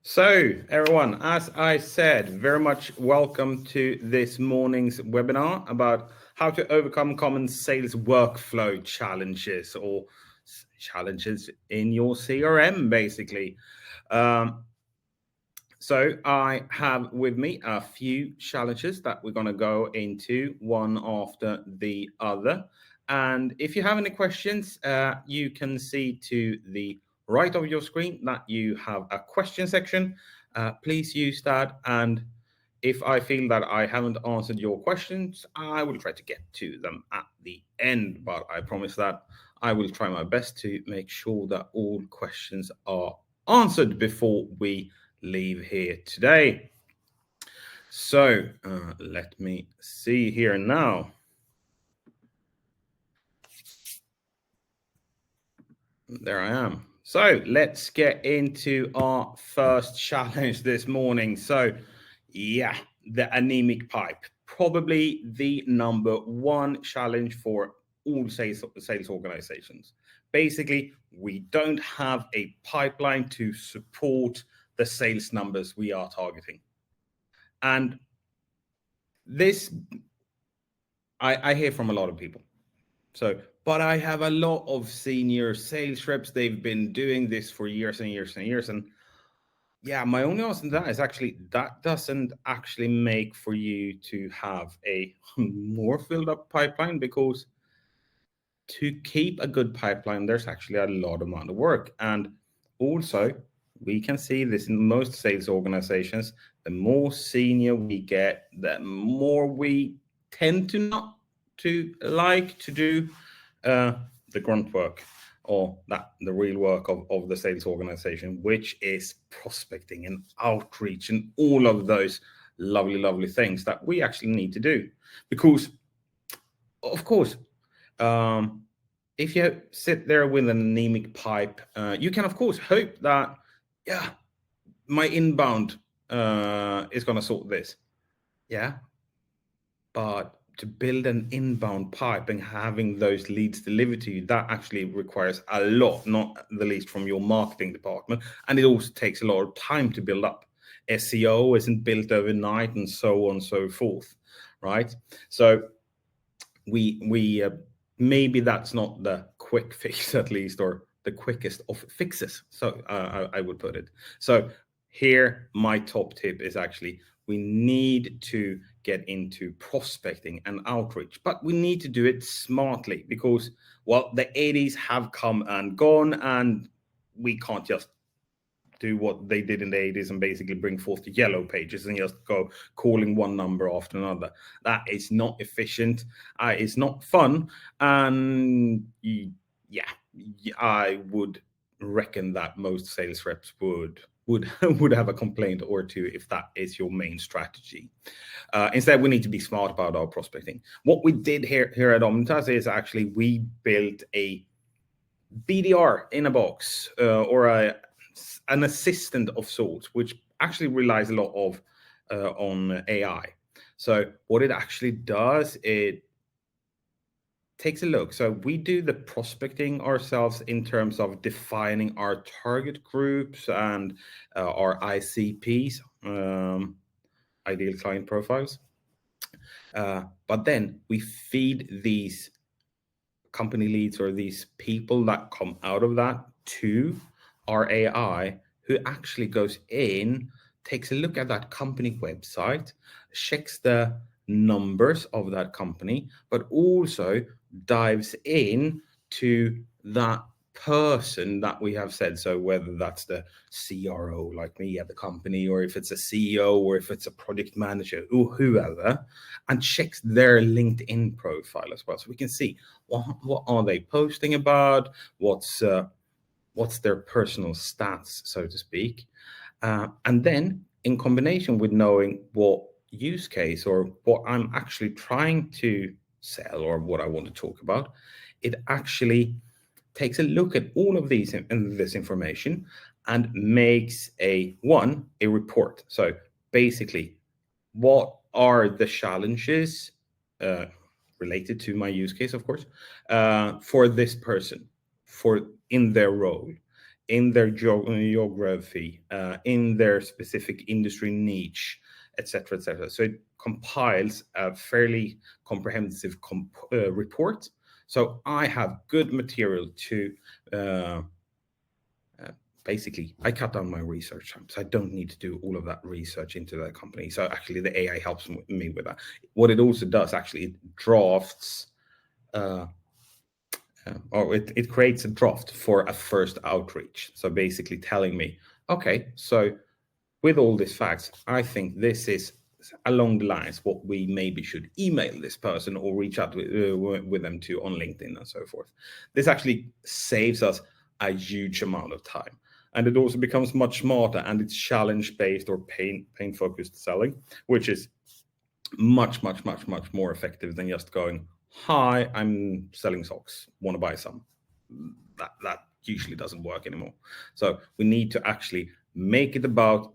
So everyone, as I said, very much welcome to this morning's webinar about how to overcome common sales workflow challenges or challenges in your CRM, basically. So I have with me a few challenges that we're going to go into one after the other. And if you have any questions, you can see to the right of your screen that you have a question section. Please use that. And if I feel that I haven't answered your questions, I will try to get to them at the end. But I promise that I will try my best to make sure that all questions are answered before we leave here today. So let me see here now. There I am. So let's get into our first challenge this morning. So yeah, the anemic pipe, probably the number one challenge for all sales organizations. Basically, we don't have a pipeline to support the sales numbers we are targeting. And this, I hear from a lot of people. So, but I have a lot of senior sales reps. They've been doing this for years and years and years. And yeah, my only answer to that is actually that doesn't actually make for you to have a more filled up pipeline, because to keep a good pipeline, there's actually a lot amount of work. And also, we can see this in most sales organizations. The more senior we get, the more we tend to not to like to do the grunt work, or the real work of the sales organization, which is prospecting and outreach and all of those lovely things that we actually need to do. Because, of course, if you sit there with an anemic pipe, you can, of course, hope that, yeah, my inbound is going to sort this. Yeah. But to build an inbound pipe and having those leads delivered to you, that actually requires a lot, not the least from your marketing department. And it also takes a lot of time to build up. SEO isn't built overnight, and so on and so forth, right? So we maybe that's not the quick fix, at least, or the quickest of fixes. So I would put it. So here, my top tip is actually we need to get into prospecting and outreach, but we need to do it smartly, because, well, the 80s have come and gone, and we can't just do what they did in the 80s and basically bring forth the yellow pages and just go calling one number after another. That is not efficient. It's not fun. And yeah, I would reckon that most sales reps would have a complaint or two if that is your main strategy. Instead, we need to be smart about our prospecting. What we did here at Omnitas is actually we built a BDR in a box, or an assistant of sorts, which actually relies a lot of on AI. So what it actually does, it takes a look. So we do the prospecting ourselves in terms of defining our target groups and our ICPs, ideal client profiles. But then we feed these company leads, or these people that come out of that, to our AI, who actually goes in, takes a look at that company website, checks the numbers of that company, but also dives in to that person that we have said. So whether that's the CRO like me at the company, or if it's a CEO, or if it's a project manager, or whoever, and checks their LinkedIn profile as well, so we can see what are they posting about, what's their personal stats, so to speak. And then in combination with knowing what use case or what I'm actually trying to sell or what I want to talk about, it actually takes a look at all of this information and makes a report. So basically, what are the challenges related to my use case, of course, for this person, for in their role? in their geography, in their specific industry niche, etc., etc. So it compiles a fairly comprehensive report. So I have good material to basically, I cut down my research time, so I don't need to do all of that research into that company. So actually, the AI helps me with that. What it also does, actually, it drafts, or it creates a draft for a first outreach. So basically telling me, okay, so with all these facts, I think this is along the lines what we maybe should email this person or reach out with them to on LinkedIn and so forth. This actually saves us a huge amount of time. And it also becomes much smarter, and it's challenge-based or pain-focused selling, which is much more effective than just going, hi, I'm selling socks, want to buy some. That usually doesn't work anymore. So we need to actually make it about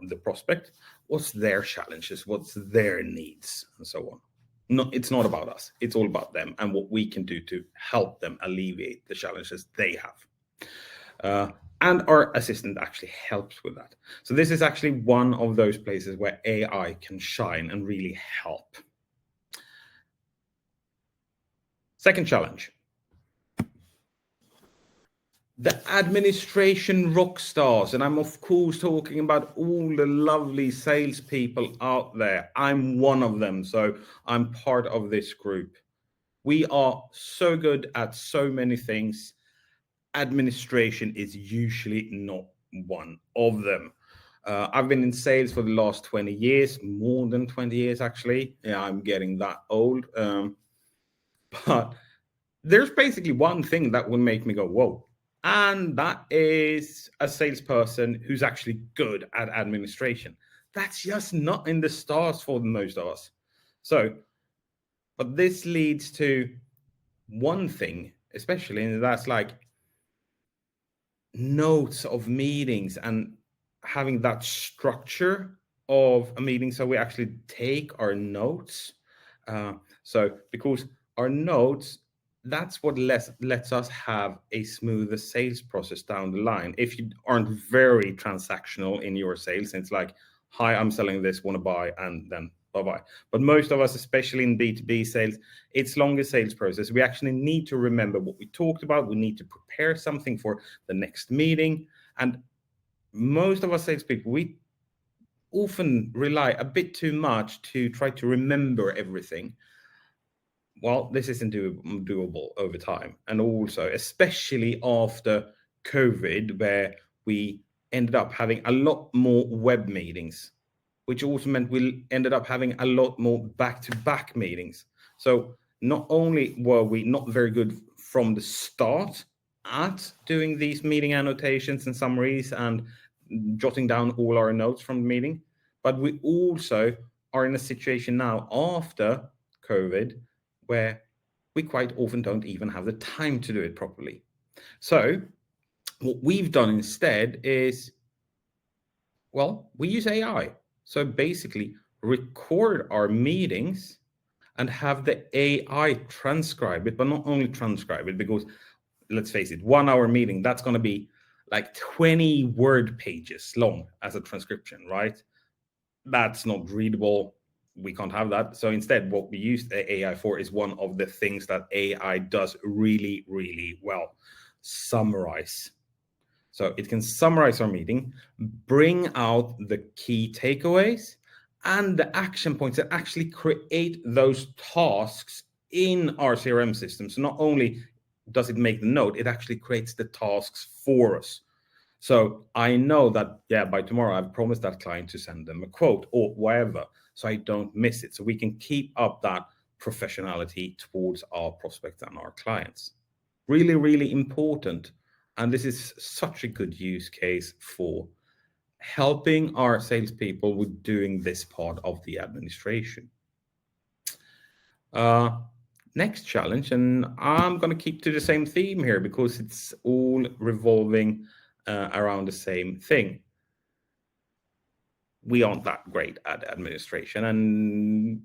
the prospect, what's their challenges, what's their needs, and so on. No, it's not about us. It's all about them and what we can do to help them alleviate the challenges they have. And our assistant actually helps with that. So this is actually one of those places where AI can shine and really help. Second challenge. The administration rock stars, and I'm of course talking about all the lovely salespeople out there. I'm one of them, so I'm part of this group. We are so good at so many things. Administration is usually not one of them. I've been in sales for the last 20 years, more than 20 years actually. Yeah, I'm getting that old. But there's basically one thing that will make me go, whoa. And that is a salesperson who's actually good at administration. That's just not in the stars for most of us. So, but this leads to one thing, especially, and that's like notes of meetings and having that structure of a meeting. So we actually take our notes. So because our notes, that's what lets us have a smoother sales process down the line. If you aren't very transactional in your sales, it's like, hi, I'm selling this, want to buy, and then bye-bye. But most of us, especially in B2B sales, it's longer sales process. We actually need to remember what we talked about. We need to prepare something for the next meeting. And most of us salespeople, we often rely a bit too much to try to remember everything. Well, this isn't doable over time. And also, especially after COVID, where we ended up having a lot more web meetings, which also meant we ended up having a lot more back-to-back meetings. So not only were we not very good from the start at doing these meeting annotations and summaries and jotting down all our notes from the meeting, but we also are in a situation now after COVID where we quite often don't even have the time to do it properly. So what we've done instead is, well, we use AI. So basically record our meetings and have the AI transcribe it, but not only transcribe it, because let's face it, 1 hour meeting, that's going to be like 20 word pages long as a transcription, right? That's not readable. We can't have that. So instead, what we use the AI for is one of the things that AI does really, really well: summarize. So it can summarize our meeting, bring out the key takeaways and the action points, that actually create those tasks in our CRM system. So not only does it make the note, it actually creates the tasks for us. So I know that, yeah, by tomorrow I've promised that client to send them a quote or whatever, so I don't miss it. So we can keep up that professionality towards our prospects and our clients. Really, really important. And this is such a good use case for helping our salespeople with doing this part of the administration. Next challenge, and I'm going to keep to the same theme here because it's all revolving around the same thing. We aren't that great at administration, and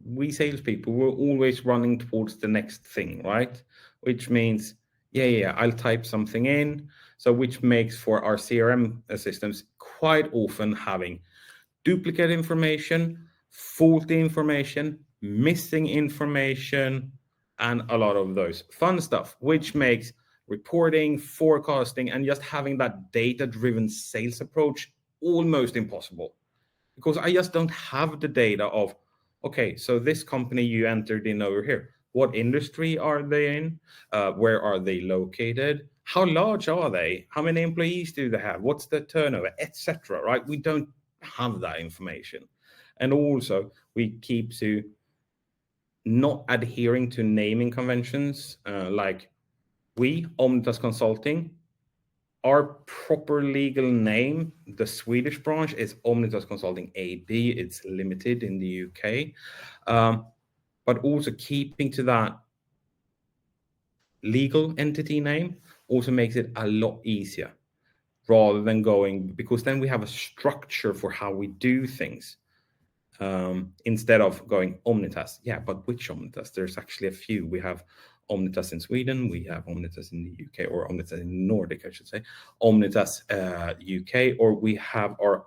we salespeople, we're always running towards the next thing, right? Which means, yeah, I'll type something in. So which makes for our CRM systems quite often having duplicate information, faulty information, missing information, and a lot of those fun stuff, which makes reporting, forecasting, and just having that data-driven sales approach almost impossible. Because I just don't have the data of, okay, so this company you entered in over here, what industry are they in? Where are they located? How large are they? How many employees do they have? What's the turnover, etc. Right? We don't have that information. And also we keep to not adhering to naming conventions, like we, Omnitas Consulting, our proper legal name, the Swedish branch, is Omnitas Consulting AB. It's limited in the UK. But also keeping to that legal entity name also makes it a lot easier rather than going, because then we have a structure for how we do things. Instead of going Omnitas. Yeah, but which Omnitas? There's actually a few. We have Omnitas in Sweden, we have Omnitas in the UK, or Omnitas in Nordic, I should say, Omnitas UK, or we have our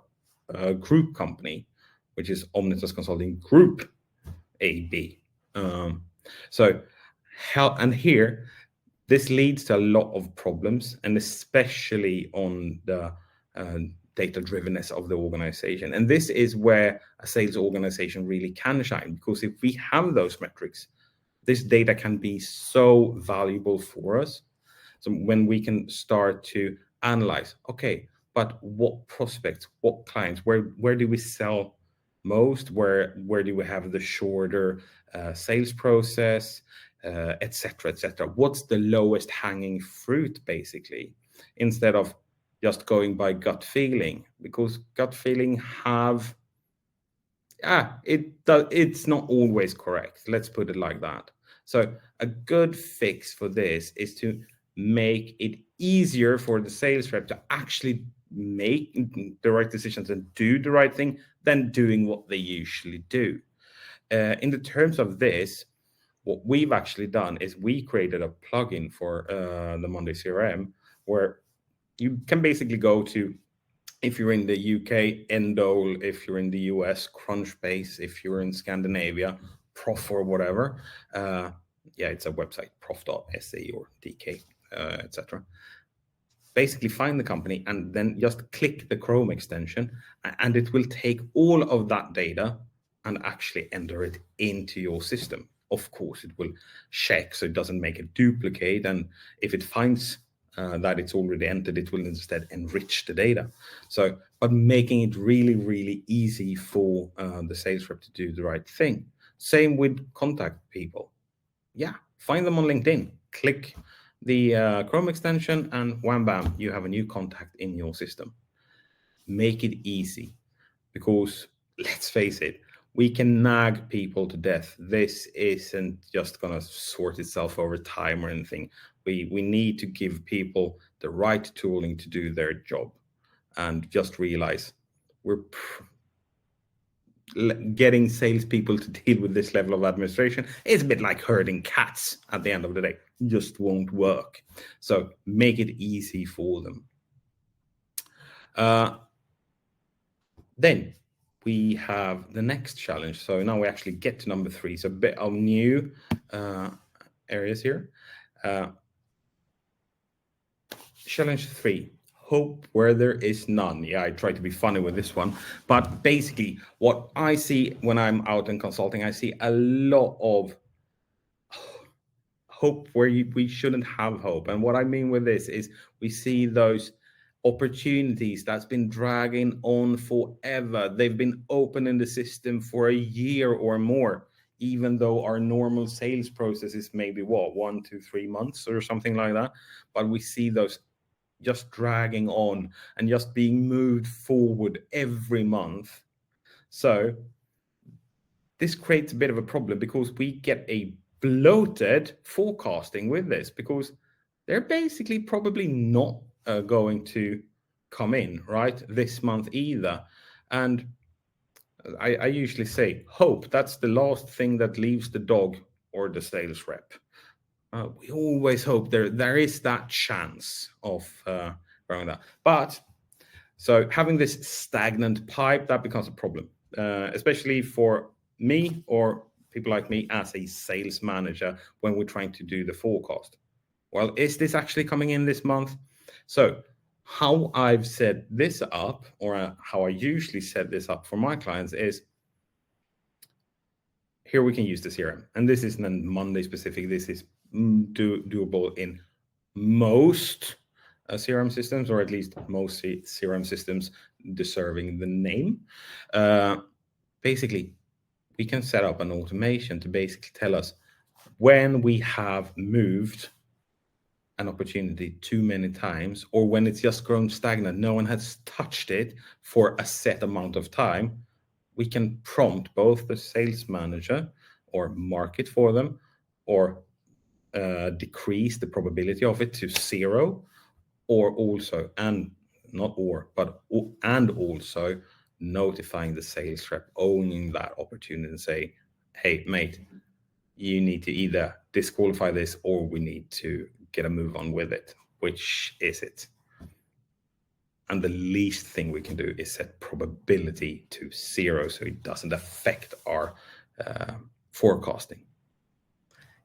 group company, which is Omnitas Consulting Group AB. So how, and here, this leads to a lot of problems, and especially on the data-drivenness of the organization. And this is where a sales organization really can shine, because if we have those metrics, this data can be so valuable for us. So when we can start to analyze, okay, but what prospects, what clients, where do we sell most, where do we have the shorter sales process, etc., etc. What's the lowest hanging fruit, basically, instead of just going by gut feeling, because gut feeling it's not always correct. Let's put it like that. So a good fix for this is to make it easier for the sales rep to actually make the right decisions and do the right thing than doing what they usually do. In the terms of this, what we've actually done is we created a plugin for the Monday CRM where you can basically go to, if you're in the UK, Endole, if you're in the US, Crunchbase, if you're in Scandinavia, Prof or whatever. It's a website, prof.se or DK, etc. Basically find the company and then just click the Chrome extension, and it will take all of that data and actually enter it into your system. Of course, it will check so it doesn't make a duplicate, and if it finds that it's already entered, it will instead enrich the data. So, but making it really, really easy for the sales rep to do the right thing. Same with contact people. Yeah, find them on LinkedIn, click the Chrome extension, and wham bam, you have a new contact in your system. Make it easy, because let's face it, we can nag people to death. This isn't just going to sort itself over time or anything. We need to give people the right tooling to do their job, and just realize we're getting salespeople to deal with this level of administration is a bit like herding cats at the end of the day. It just won't work. So make it easy for them. Then we have the next challenge. So now we actually get to number 3. So a bit of new areas here. Challenge 3, hope where there is none. Yeah, I try to be funny with this one, but basically what I see when I'm out in consulting, I see a lot of hope where we shouldn't have hope. And what I mean with this is we see those opportunities that's been dragging on forever. They've been open in the system for a year or more, even though our normal sales process is maybe 1 to 3 months or something like that. But we see those just dragging on and just being moved forward every month. So this creates a bit of a problem, because we get a bloated forecasting with this, because they're basically probably not going to come in right this month either. And I usually say hope, that's the last thing that leaves the dog or the sales rep. We always hope there is that chance of growing that. But so having this stagnant pipe, that becomes a problem, especially for me or people like me as a sales manager when we're trying to do the forecast. Well, is this actually coming in this month? So how I've set this up, or how I usually set this up for my clients, is here we can use the CRM. And this isn't Monday specific. This is doable in most CRM systems, or at least most CRM systems deserving the name. Basically, we can set up an automation to basically tell us when we have moved an opportunity too many times, or when it's just grown stagnant, no one has touched it for a set amount of time. We can prompt both the sales manager or mark it for them, or decrease the probability of it to 0, or also, and not or, but and also notifying the sales rep owning that opportunity and say, hey, mate, you need to either disqualify this or we need to get a move on with it. Which is it? And the least thing we can do is set probability to 0 so it doesn't affect our forecasting.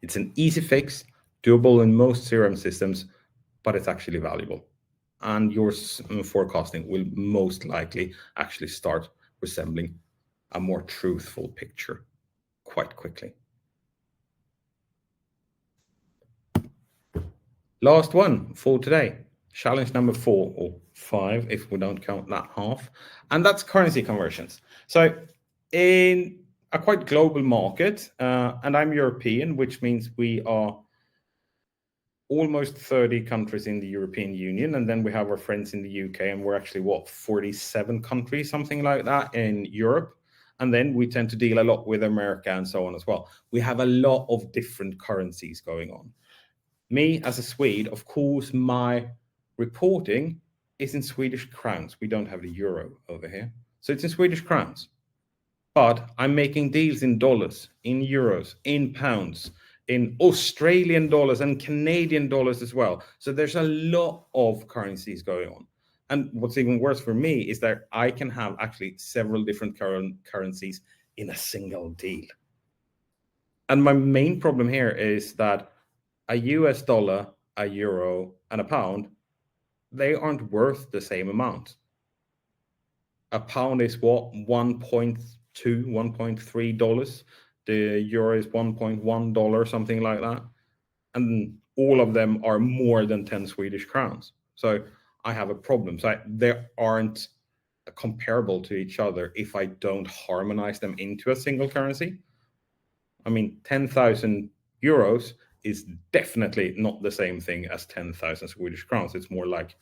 It's an easy fix, doable in most CRM systems, but it's actually valuable. And your forecasting will most likely actually start resembling a more truthful picture quite quickly. Last one for today, challenge number 4 or 5, if we don't count that half, and that's currency conversions. So in a quite global market, and I'm European, which means we are almost 30 countries in the European Union, and then we have our friends in the UK, and we're actually 47 countries, something like that, in Europe. And then we tend to deal a lot with America and so on as well. We have a lot of different currencies going on. Me as a Swede, of course, my reporting is in Swedish crowns. We don't have the euro over here, so it's in Swedish crowns. But I'm making deals in dollars, in euros, in pounds, in Australian dollars and Canadian dollars as well. So there's a lot of currencies going on. And what's even worse for me is that I can have actually several different currencies in a single deal. And my main problem here is that a US dollar, a euro, and a pound, they aren't worth the same amount. A pound is what, $1.2, $1.3. The euro is $1.1, something like that. And all of them are more than 10 Swedish crowns. So I have a problem. So they aren't comparable to each other if I don't harmonize them into a single currency. I mean, 10,000 euros is definitely not the same thing as 10,000 Swedish crowns. It's more like,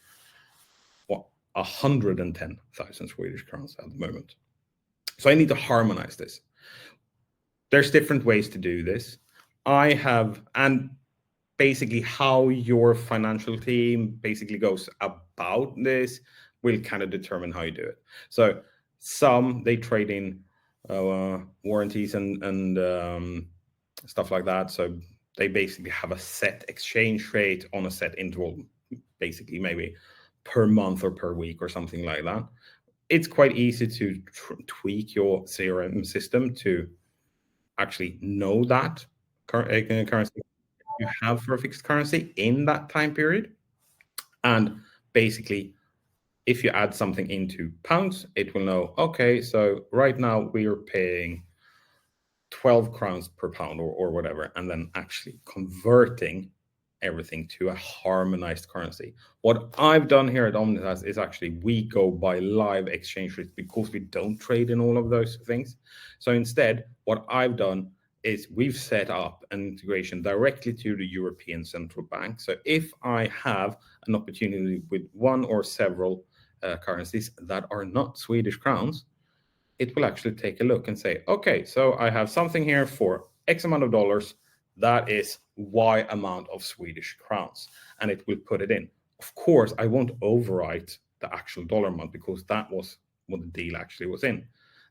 110,000 Swedish crowns at the moment. So I need to harmonize this. There's different ways to do this. And basically how your financial team basically goes about this will kind of determine how you do it. So some, they trade in warranties and stuff like that. So they basically have a set exchange rate on a set interval, basically maybe per month or per week or something like that. It's quite easy to tweak your CRM system to actually know that currency you have for a fixed currency in that time period. And basically, if you add something into pounds, it will know, okay, so right now we are paying 12 crowns per pound or whatever, and then actually converting everything to a harmonized currency. What I've done here at Omnitas is actually we go by live exchange rates because we don't trade in all of those things. So instead, what I've done is we've set up an integration directly to the European Central Bank. So if I have an opportunity with one or several currencies that are not Swedish crowns, it will actually take a look and say, okay, so I have something here for X amount of dollars, that is Y amount of Swedish crowns, and it will put it in. Of course, I won't overwrite the actual dollar amount because that was what the deal actually was in.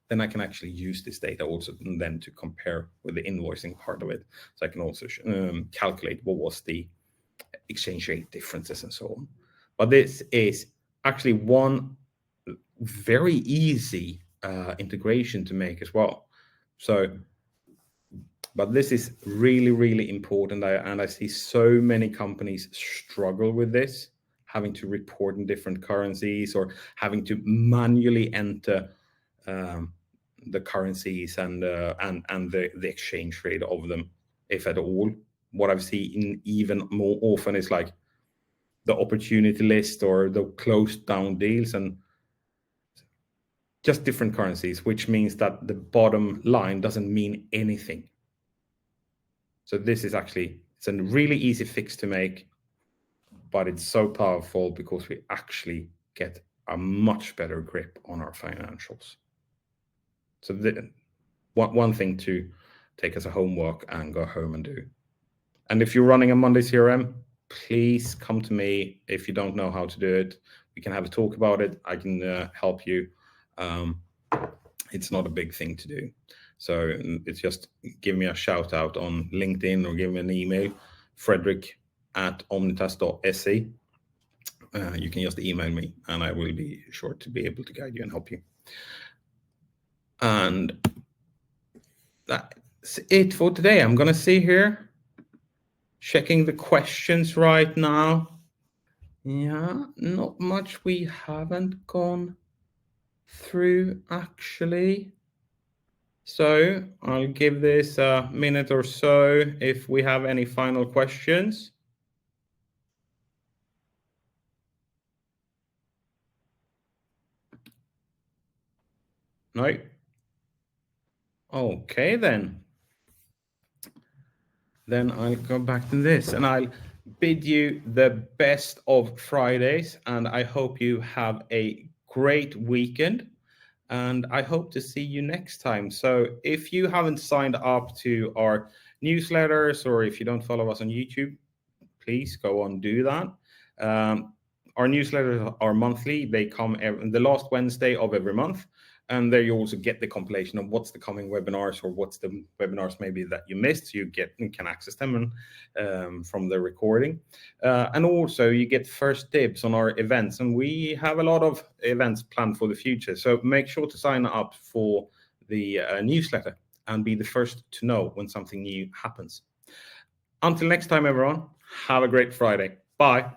then I can actually use this data also then to compare with the invoicing part of it. So I can also calculate what was the exchange rate differences and so on. But this is actually one very easy integration to make as well. So, but this is really, really important. And I see so many companies struggle with this, having to report in different currencies or having to manually enter the currencies and the exchange rate of them, if at all. What I've seen even more often is like the opportunity list or the closed down deals and just different currencies, which means that the bottom line doesn't mean anything. So this is actually, it's a really easy fix to make, but it's so powerful because we actually get a much better grip on our financials. So one thing to take as a homework and go home and do. And if you're running a Monday CRM, please come to me. If you don't know how to do it, we can have a talk about it. I can help you. It's not a big thing to do. So it's just give me a shout out on LinkedIn or give me an email, Fredrik@omnitas.se. You can just email me and I will be sure to be able to guide you and help you. And that's it for today. I'm going to see here, checking the questions right now. Yeah, not much we haven't gone through actually. So I'll give this a minute or so if we have any final questions. No? Okay, then. Then I'll go back to this and I'll bid you the best of Fridays, and I hope you have a great weekend, and I hope to see you next time. So if you haven't signed up to our newsletters or if you don't follow us on YouTube, please go on do that. Our newsletters are monthly. They come the last Wednesday of every month. And there you also get the compilation of what's the coming webinars or what's the webinars maybe that you missed. So you can access them from the recording. And also you get first dibs on our events. And we have a lot of events planned for the future. So make sure to sign up for the newsletter and be the first to know when something new happens. Until next time, everyone, have a great Friday. Bye.